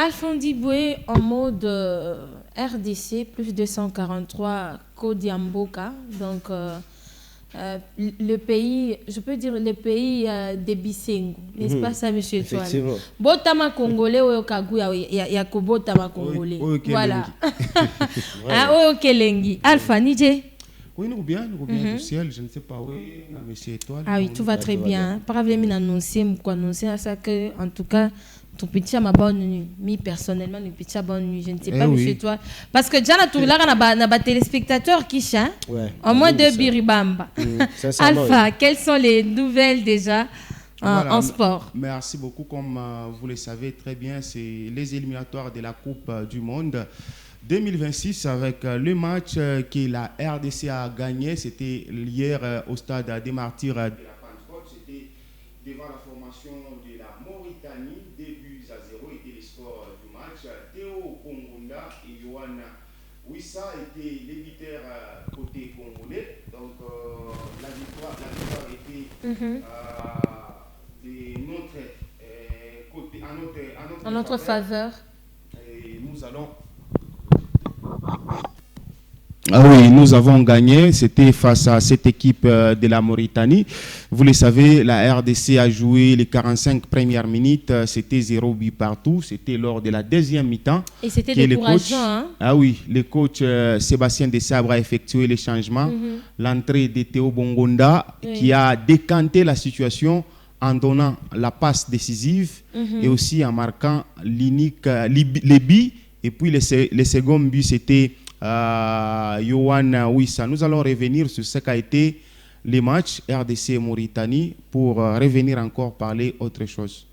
Alphondi Boué en mode RDC, plus 243 Kodiamboka. Donc, le pays, je peux dire le pays des Bissengo, n'est-ce pas ça, monsieur Toile? Effectivement. Botama congolais, ya Botama congolais. Voilà. Ok, Lengi. Alpha, Nidje. Oui, nous bien du ciel, je ne sais pas où monsieur Étoile. Ah oui, tout va très bien. Pas grave, mais annoncer ça que, en tout cas, ton petit a ma bonne nuit. Moi, personnellement, le petit a bonne nuit. Je ne sais pas, monsieur Étoile. Parce que déjà, on a téléspectateurs qui chantent. En moins de Biribamba. Alpha, quelles sont les nouvelles déjà en sport? Merci beaucoup. Comme vous le savez très bien, c'est les éliminatoires de la Coupe du Monde 2026 avec le match que la RDC a gagné. C'était hier au stade des Martyrs de la Pentecôte. C'était devant la formation de la Mauritanie. 2-0 était le score du match. Théo Kongunda et Johan Wissa étaient les buteurs côté congolais. Donc la victoire était de notre côté, en notre faveur. Et nous allons. Ah oui, nous avons gagné. C'était face à cette équipe de la Mauritanie. Vous le savez, la RDC a joué les 45 premières minutes. C'était 0 but partout. C'était lors de la deuxième mi-temps. Et c'était décourageant. Hein? Ah oui, le coach Sébastien Desabre a effectué les changements. L'entrée de Théo Bongonda qui a décanté la situation en donnant la passe décisive et aussi en marquant l'unique les buts. Et puis le second but, c'était Johan Wissa. Nous allons revenir sur ce qu'a été les matchs RDC Mauritanie pour revenir encore parler autre chose.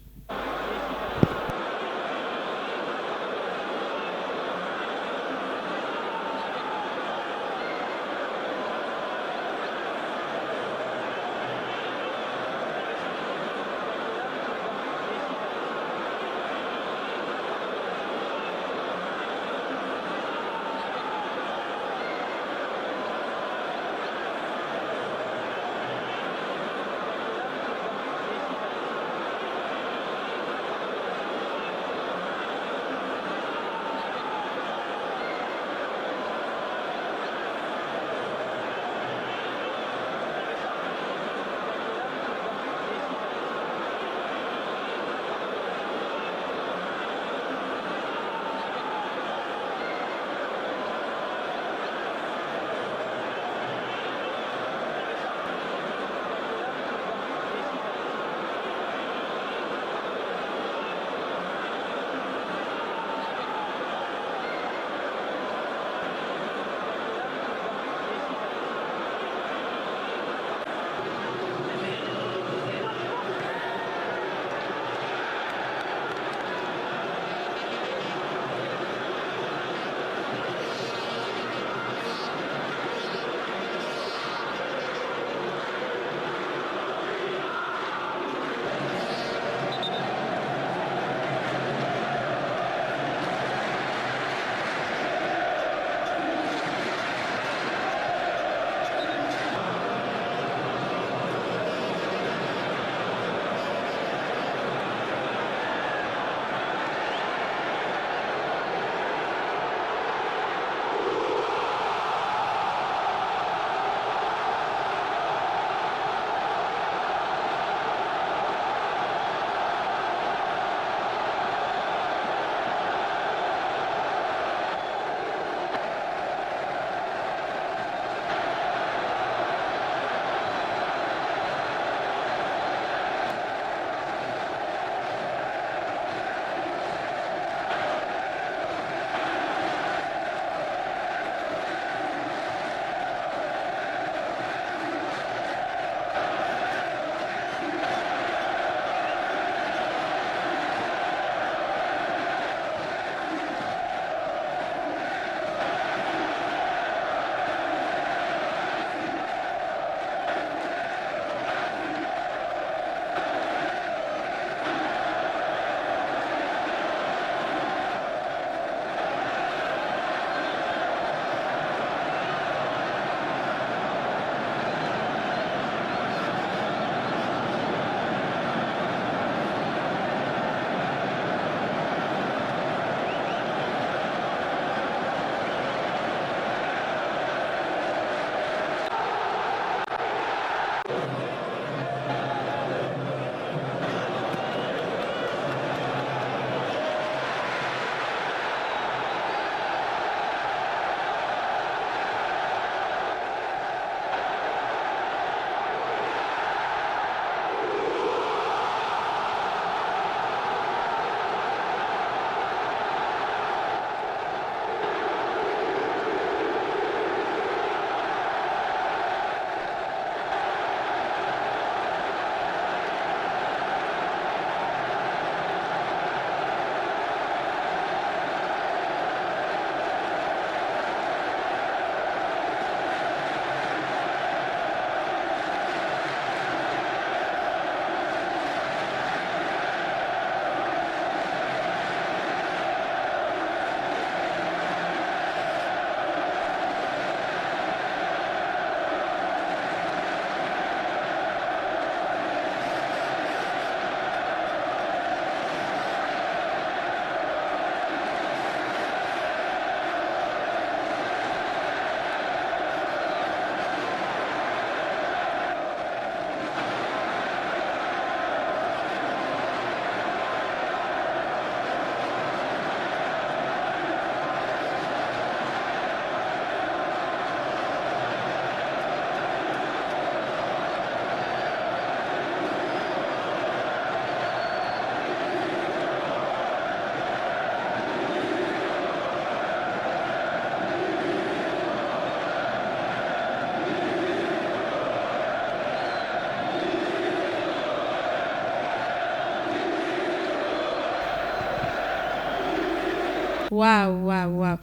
Waouh, waouh, waouh.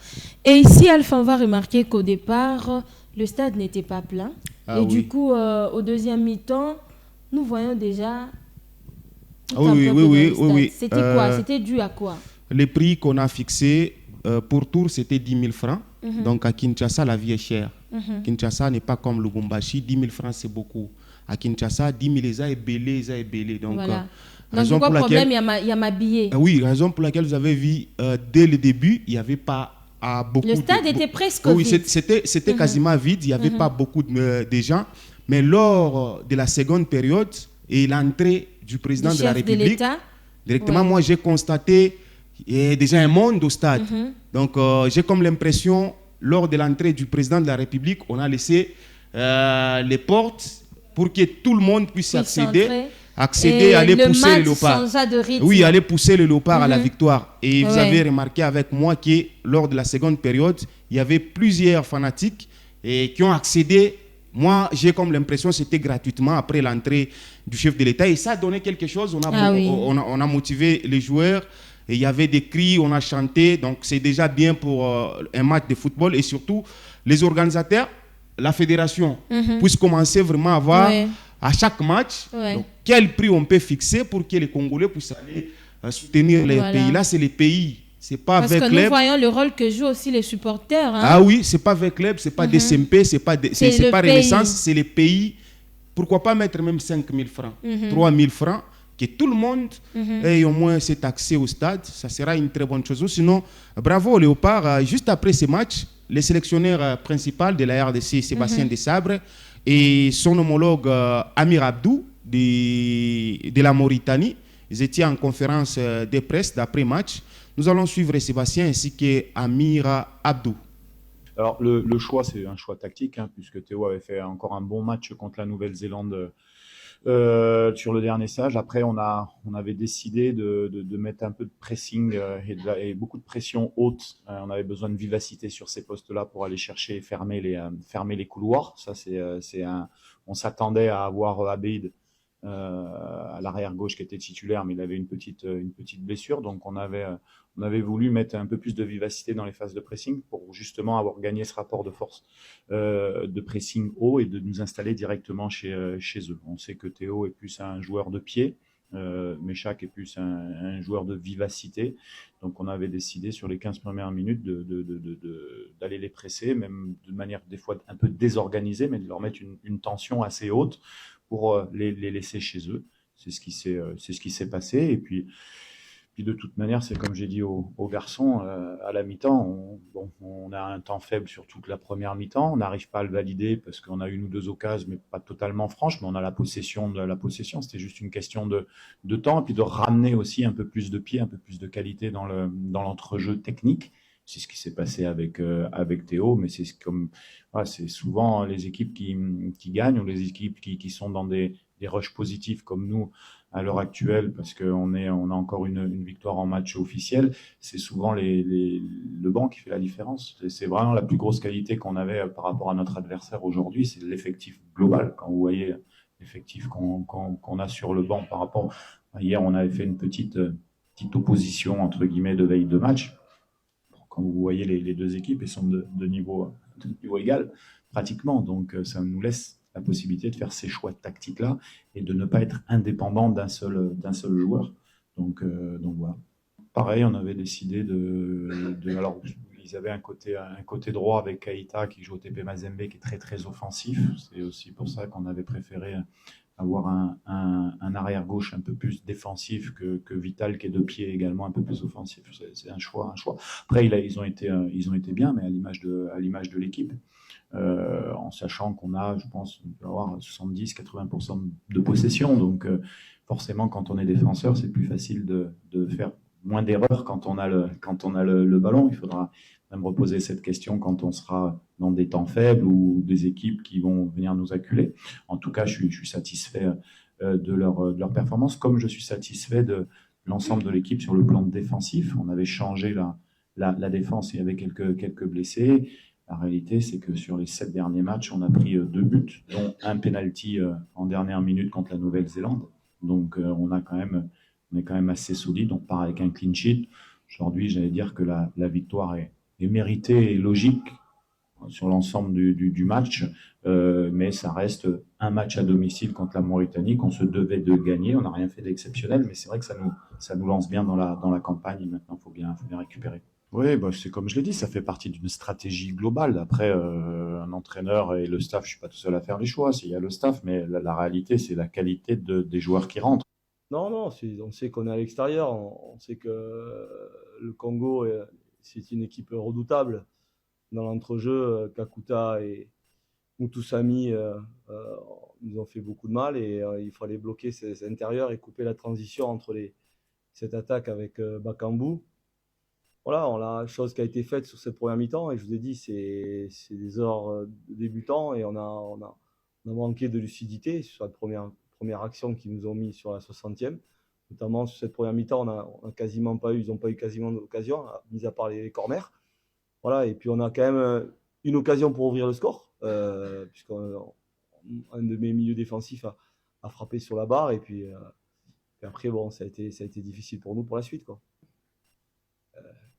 Et ici, Alpha, on va remarquer qu'au départ, le stade n'était pas plein. Et du coup, au deuxième mi-temps, nous voyons déjà oui. C'était quoi? C'était dû à quoi? Les prix qu'on a fixés pour tour, c'était 10 000 francs. Donc à Kinshasa, la vie est chère. Kinshasa n'est pas comme Lubumbashi. 10 000 francs, c'est beaucoup. À Kinshasa, 10 000 est belé. Donc, voilà. Donc, pourquoi problème, il y a m'habiller. Oui, raison pour laquelle vous avez vu, dès le début, il n'y avait pas beaucoup. Le stade était presque vide. Oui, c'était quasiment vide. Il n'y avait pas beaucoup de gens. Mais lors de la seconde période et l'entrée du président de la République, directement, moi, j'ai constaté déjà un monde au stade. Donc, j'ai comme l'impression, lors de l'entrée du président de la République, on a laissé les portes pour que tout le monde puisse accéder, aller pousser le léopard. Oui, aller pousser le léopard à la victoire. Et vous avez remarqué avec moi que lors de la seconde période, il y avait plusieurs fanatiques qui ont accédé. Moi, j'ai comme l'impression que c'était gratuitement après l'entrée du chef de l'État. Et ça a donné quelque chose. On a motivé les joueurs. Et il y avait des cris, on a chanté. Donc, c'est déjà bien pour un match de football. Et surtout, les organisateurs, la fédération, puisse commencer vraiment à voir à chaque match donc, quel prix on peut fixer pour que les Congolais puissent aller soutenir les pays. Là, c'est les pays. C'est pas parce avec que nous voyons le rôle que jouent aussi les supporters. Ah oui, c'est pas avec club, c'est pas des SMP, c'est pas Renaissance, c'est les pays. Pourquoi pas mettre même 5 000 francs, 3 000 francs, que tout le monde ait au moins cet accès au stade. Ça sera une très bonne chose. Sinon, bravo au Léopard. Juste après ces matchs, le sélectionneur principal de la RDC, Sébastien Desabre, et son homologue Amir Abdou de la Mauritanie, ils étaient en conférence de presse d'après-match. Nous allons suivre Sébastien ainsi qu'Amir Abdou. Alors le choix, c'est un choix tactique, puisque Théo avait fait encore un bon match contre la Nouvelle-Zélande sur le dernier stage. Après, on avait décidé de mettre un peu de pressing et beaucoup de pression haute. On avait besoin de vivacité sur ces postes-là pour aller chercher et fermer les couloirs. Ça, on s'attendait à avoir Abeid à l'arrière gauche qui était titulaire, mais il avait une petite blessure. Donc, on avait voulu mettre un peu plus de vivacité dans les phases de pressing pour justement avoir gagné ce rapport de force de pressing haut et de nous installer directement chez eux. On sait que Théo est plus un joueur de pied, Méchac est plus un joueur de vivacité. Donc on avait décidé sur les 15 premières minutes d'aller les presser, même de manière des fois un peu désorganisée, mais de leur mettre une tension assez haute pour les laisser chez eux. C'est ce qui s'est passé. Et puis de toute manière, c'est comme j'ai dit aux garçons, à la mi-temps, on a un temps faible sur toute la première mi-temps. On n'arrive pas à le valider parce qu'on a une ou deux occasions, mais pas totalement franches. Mais on a la possession. C'était juste une question de temps. Et puis de ramener aussi un peu plus de pied, un peu plus de qualité dans l'entrejeu technique. C'est ce qui s'est passé avec Théo. Mais c'est souvent les équipes qui gagnent ou les équipes qui sont dans des rushs positifs comme nous à l'heure actuelle, parce qu'on a encore une victoire en match officiel. C'est souvent le banc qui fait la différence. C'est vraiment la plus grosse qualité qu'on avait par rapport à notre adversaire aujourd'hui, c'est l'effectif global. Quand vous voyez l'effectif qu'on a sur le banc par rapport... Hier, on avait fait une petite opposition, entre guillemets, de veille de match. Quand vous voyez les deux équipes, elles sont de niveau égal, pratiquement. Donc, ça nous laisse la possibilité de faire ces choix tactiques-là et de ne pas être indépendant d'un seul joueur. Donc voilà. Pareil, on avait décidé alors, ils avaient un côté droit avec Keita qui joue au TP Mazembe qui est très très offensif. C'est aussi pour ça qu'on avait préféré avoir un arrière gauche un peu plus défensif que Vital qui est de pied également un peu plus offensif. C'est un choix. Après, ils ont été bien, mais à l'image de l'équipe. En sachant qu'on a, je pense, on peut avoir 70-80% de possession. Donc, forcément, quand on est défenseur, c'est plus facile de faire moins d'erreurs quand on a le ballon. Il faudra même reposer cette question quand on sera dans des temps faibles ou des équipes qui vont venir nous acculer. En tout cas, je suis satisfait de leur performance, comme je suis satisfait de l'ensemble de l'équipe sur le plan défensif. On avait changé la défense, il y avait quelques blessés. La réalité, c'est que sur les 7 derniers matchs, on a pris 2 buts, dont un penalty en dernière minute contre la Nouvelle-Zélande. Donc, on est quand même assez solide. On part avec un clean sheet. Aujourd'hui, j'allais dire que la victoire est méritée et logique sur l'ensemble du match, mais ça reste un match à domicile contre la Mauritanie qu'on se devait de gagner. On n'a rien fait d'exceptionnel, mais c'est vrai que ça nous lance bien dans la campagne. Et maintenant, faut bien récupérer. Oui, bah, c'est comme je l'ai dit, ça fait partie d'une stratégie globale. Après, un entraîneur et le staff, je suis pas tout seul à faire les choix. Il y a le staff, mais la réalité, c'est la qualité des joueurs qui rentrent. Non, on sait qu'on est à l'extérieur. On sait que le Congo, c'est une équipe redoutable. Dans l'entrejeu, Kakuta et Mutusami nous ont fait beaucoup de mal et il fallait bloquer ces intérieurs et couper la transition entre cette attaque avec Bakambu. Voilà, la chose qui a été faite sur cette première mi-temps, et je vous ai dit, c'est des heures de débutants et on a manqué de lucidité sur la première action qu'ils nous ont mis sur la 60e. Notamment sur cette première mi-temps, ils n'ont pas eu quasiment d'occasion, mis à part les corners. Voilà, et puis on a quand même une occasion pour ouvrir le score, puisqu'un de mes milieux défensifs a frappé sur la barre, et puis après, bon, ça a été difficile pour nous pour la suite, quoi.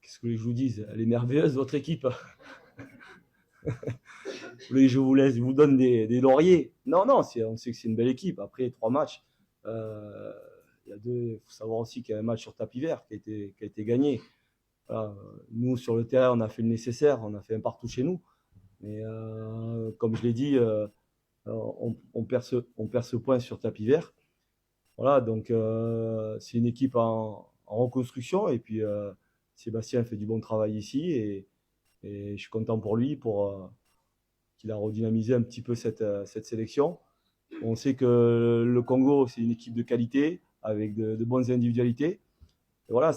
Qu'est-ce que je vous dise? Elle est merveilleuse, votre équipe. Vous voulez que je vous donne des lauriers? Non, on sait que c'est une belle équipe. Après 3 matchs, il faut savoir aussi qu'il y a un match sur tapis vert qui a été gagné. Voilà. Nous, sur le terrain, on a fait le nécessaire, on a fait un partout chez nous. Mais comme je l'ai dit, on perd ce point sur tapis vert. Voilà, donc c'est une équipe en reconstruction, et puis Sébastien fait du bon travail ici, et je suis content pour lui, qu'il a redynamisé un petit peu cette sélection. On sait que le Congo, c'est une équipe de qualité, avec de bonnes individualités. Et voilà,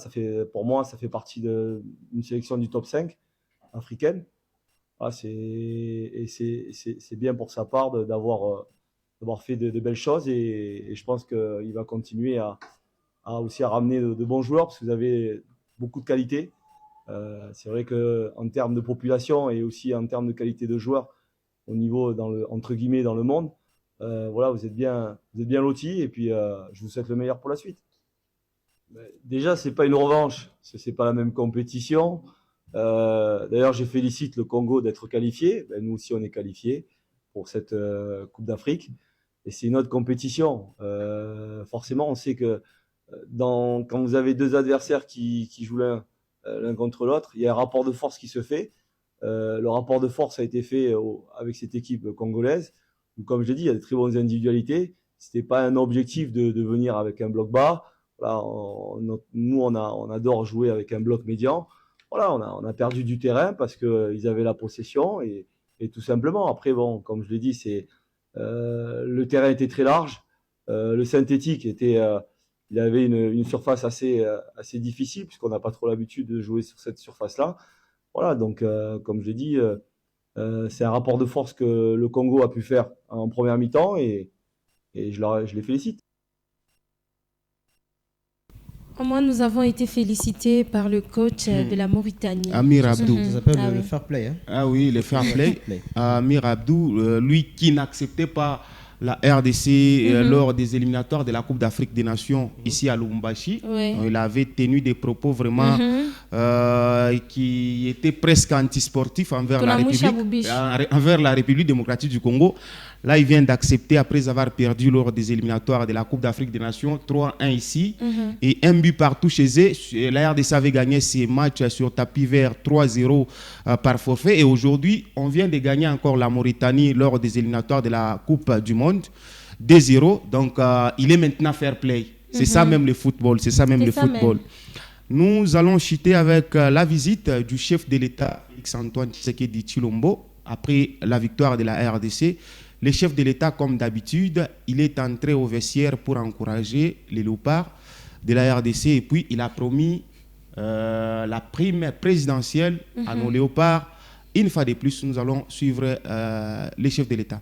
pour moi, ça fait partie d'une sélection du top 5 africaine. Voilà, c'est bien pour sa part d'avoir fait de belles choses, et je pense qu'il va continuer aussi à ramener de bons joueurs, parce que vous avez beaucoup de qualité. C'est vrai qu'en termes de population et aussi en termes de qualité de joueurs au niveau, entre guillemets, dans le monde, voilà, vous êtes bien lotis, et puis je vous souhaite le meilleur pour la suite. Déjà, c'est pas une revanche, c'est pas la même compétition. D'ailleurs, je félicite le Congo d'être qualifié. Nous aussi, on est qualifiés pour cette Coupe d'Afrique, et c'est une autre compétition. Forcément, on sait que quand vous avez 2 adversaires qui jouent l'un contre l'autre, il y a un rapport de force qui se fait. Le rapport de force a été fait avec cette équipe congolaise, où, comme je l'ai dit, il y a de très bonnes individualités. C'était pas un objectif de venir avec un bloc bas. Voilà, nous, on adore jouer avec un bloc médian. Voilà, on a perdu du terrain parce qu'ils avaient la possession, et tout simplement. Après, bon, comme je l'ai dit, le terrain était très large. Le synthétique il avait une surface assez difficile, puisqu'on n'a pas trop l'habitude de jouer sur cette surface-là. Voilà, donc comme je l'ai dit, c'est un rapport de force que le Congo a pu faire en première mi-temps, et je les félicite. Au moins, nous avons été félicités par le coach de la Mauritanie. Amir Abdou. Ça s'appelle le fair play. Hein? Ah oui, le fair play. Amir Abdou, lui qui n'acceptait pas la RDC lors des éliminatoires de la Coupe d'Afrique des Nations ici à Lubumbashi. Oui. Il avait tenu des propos vraiment qui étaient presque antisportifs envers la République démocratique du Congo. Là, il vient d'accepter, après avoir perdu lors des éliminatoires de la Coupe d'Afrique des Nations, 3-1 ici, et 1 but partout chez eux. La RDC avait gagné ses matchs sur tapis vert 3-0 par forfait. Et aujourd'hui, on vient de gagner encore la Mauritanie lors des éliminatoires de la Coupe du Monde, 2-0. Donc, il est maintenant fair play. C'est ça même le football. C'est ça même le football. Nous allons chuter avec la visite du chef de l'État, Félix-Antoine Tshisekedi Tshilombo, après la victoire de la RDC. Le chef de l'État, comme d'habitude, il est entré au vestiaire pour encourager les léopards de la RDC, et puis il a promis la prime présidentielle à nos léopards. Une fois de plus, nous allons suivre les chefs de l'État.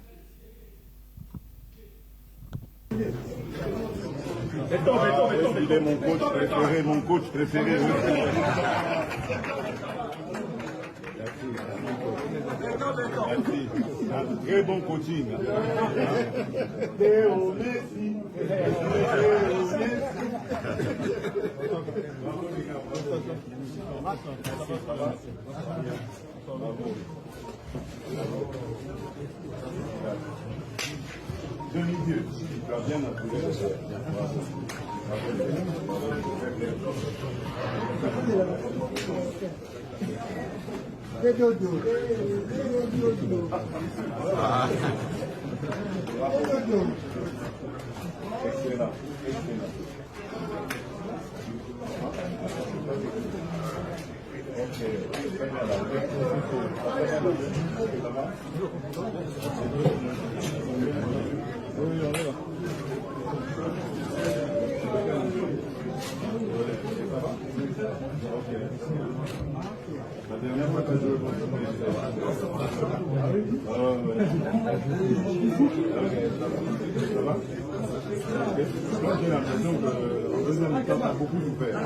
Il est mon coach préféré. Merci. Très bon coaching. bien naturel. Excellent. La dernière fois que je joué contre ça va? Moi j'ai l'impression qu'en deuxième mi-temps, on a beaucoup souffert.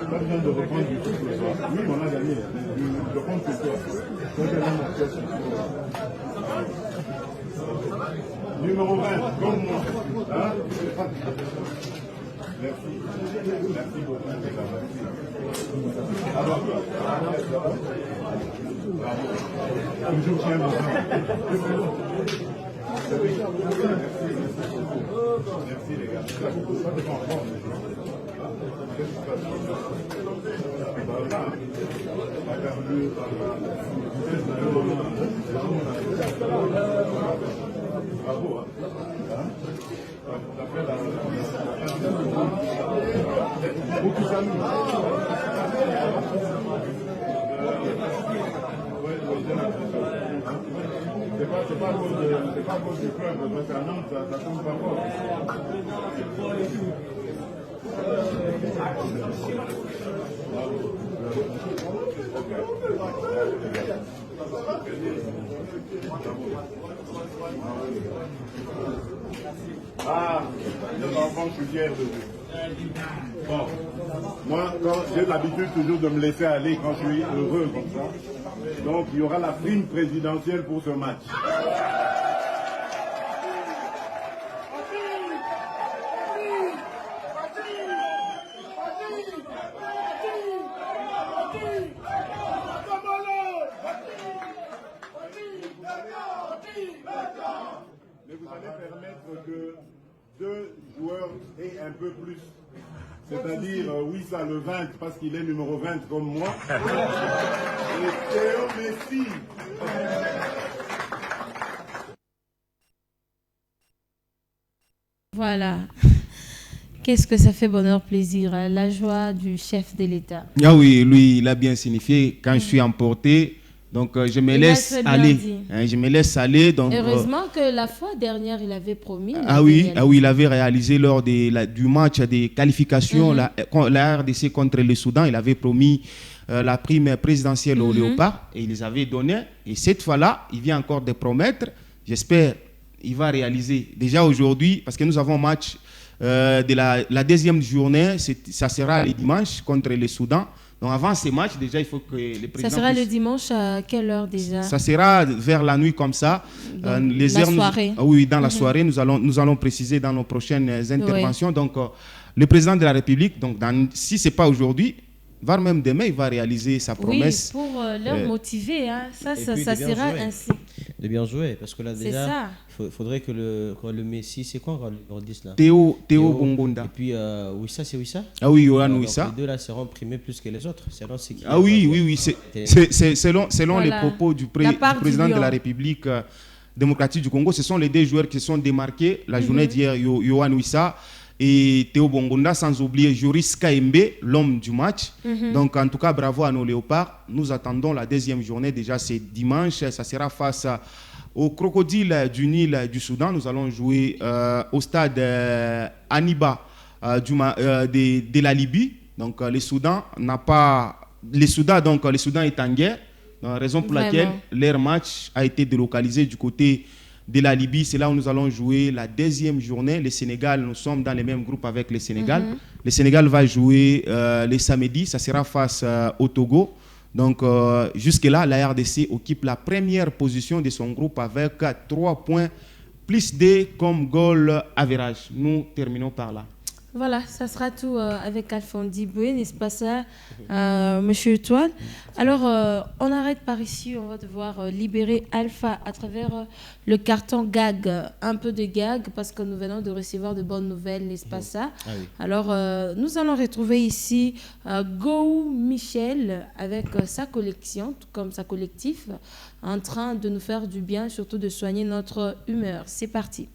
Pas besoin de reprendre du tout ce soir. Oui, on a gagné. Je compte sur toi. Toi, j'ai vraiment mon cœur sur toi. Numéro 20, comme moi. Hein? Merci. Merci beaucoup. Alors, toujours bien, merci les gars. Bravo. Beaucoup d'amis. C'est pas à cause du club, parce qu'un homme, ça compte pas fort. Ah, les enfants, je suis fier de vous. Bon, moi, j'ai l'habitude toujours de me laisser aller quand je suis heureux comme ça. Donc, il y aura la prime présidentielle pour ce match. Mais vous allez permettre que 2 joueurs aient un peu plus. C'est-à-dire, Wissa le 20, parce qu'il est numéro 20 comme moi. Et Théo Messi. Voilà. Qu'est-ce que ça fait bonheur, plaisir, hein? La joie du chef de l'État. Ah oui, lui, il a bien signifié. Quand je suis emporté, donc je me laisse aller. Je me laisse aller. Donc, heureusement que la fois dernière, il avait promis. Oui, il avait réalisé lors du match des qualifications, la RDC contre le Soudan, il avait promis la prime présidentielle au Léopard et il les avait donné. Et cette fois-là, il vient encore de promettre. J'espère qu'il va réaliser. Déjà aujourd'hui, parce que nous avons un match de la deuxième journée, ça sera le dimanche contre le Soudan. Donc avant ces matchs, déjà, il faut que le président... Ça sera le dimanche à quelle heure déjà? Ça sera vers la nuit comme ça. Les la soirée. Oui, dans la soirée, nous allons préciser dans nos prochaines interventions. Oui. Donc, le président de la République, donc, si ce n'est pas aujourd'hui, voire même demain, il va réaliser sa promesse. Oui, pour leur motiver. Hein. Ça sera ainsi. De bien jouer, parce que là, déjà, il faudrait que le Messi, c'est quoi le numéro 10 là? Théo Bongonda. Et puis, Wissa, c'est Wissa? Ah oui, Yohan Wissa. Les deux là seront primés plus que les autres. Oui. C'est selon les propos du président de la République démocratique du Congo. Ce sont les 2 joueurs qui sont démarqués la journée d'hier, Yohan Wissa et Théo Bongonda, sans oublier Joris Kaembe, l'homme du match. Donc, en tout cas, bravo à nos Léopards. Nous attendons la deuxième journée. Déjà, c'est dimanche. Ça sera face au Crocodile du Nil du Soudan. Nous allons jouer au stade Aniba de la Libye. Donc, le Soudan est en guerre. Raison pour laquelle leur match a été délocalisé du côté de la Libye. C'est là où nous allons jouer la deuxième journée. Le Sénégal, nous sommes dans le même groupe avec le Sénégal. Le Sénégal va jouer le samedi. Ça sera face au Togo. Donc, jusque-là, la RDC occupe la première position de son groupe avec 3 points, plus D comme goal average. Nous terminons par là. Voilà, ça sera tout avec Alphonse Diboué, n'est-ce pas ça, Monsieur Toine. Alors, on arrête par ici, on va devoir libérer Alpha à travers le carton gag, un peu de gag, parce que nous venons de recevoir de bonnes nouvelles, n'est-ce pas ça? Oui. Alors, nous allons retrouver ici Go Michel avec sa collection, tout comme sa collectif, en train de nous faire du bien, surtout de soigner notre humeur. C'est parti.